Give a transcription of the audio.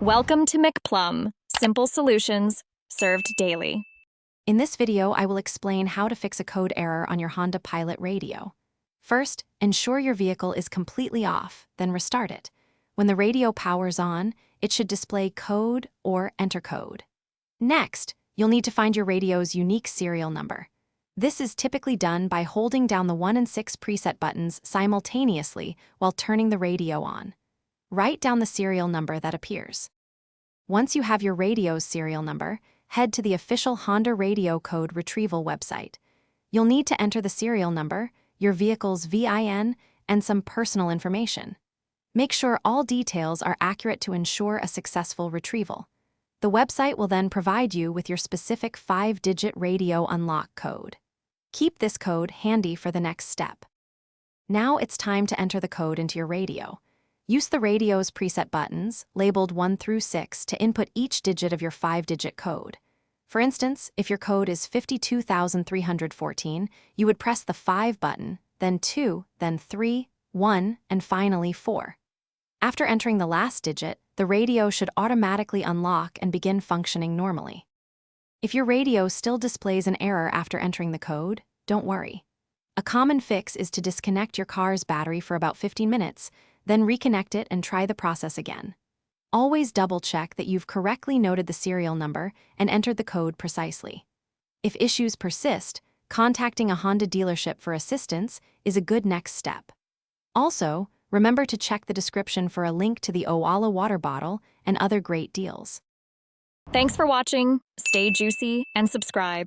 Welcome to McPlum, simple solutions served daily. In this video, I will explain how to fix a code error on your Honda Pilot radio. First, ensure your vehicle is completely off, then restart it. When the radio powers on, it should display code or enter code. Next, you'll need to find your radio's unique serial number. This is typically done by holding down the 1 and 6 preset buttons simultaneously while turning the radio on. Write down the serial number that appears. Once you have your radio's serial number, head to the official Honda Radio Code Retrieval website. You'll need to enter the serial number, your vehicle's VIN, and some personal information. Make sure all details are accurate to ensure a successful retrieval. The website will then provide you with your specific 5-digit radio unlock code. Keep this code handy for the next step. Now it's time to enter the code into your radio. Use the radio's preset buttons, labeled 1 through 6, to input each digit of your 5-digit code. For instance, if your code is 52,314, you would press the 5 button, then 2, then 3, 1, and finally 4. After entering the last digit, the radio should automatically unlock and begin functioning normally. If your radio still displays an error after entering the code, don't worry. A common fix is to disconnect your car's battery for about 15 minutes, then reconnect it and try the process again. Always double-check that you've correctly noted the serial number and entered the code precisely. If issues persist, contacting a Honda dealership for assistance is a good next step. Also, remember to check the description for a link to the Owala water bottle and other great deals. Thanks for watching. Stay juicy and subscribe.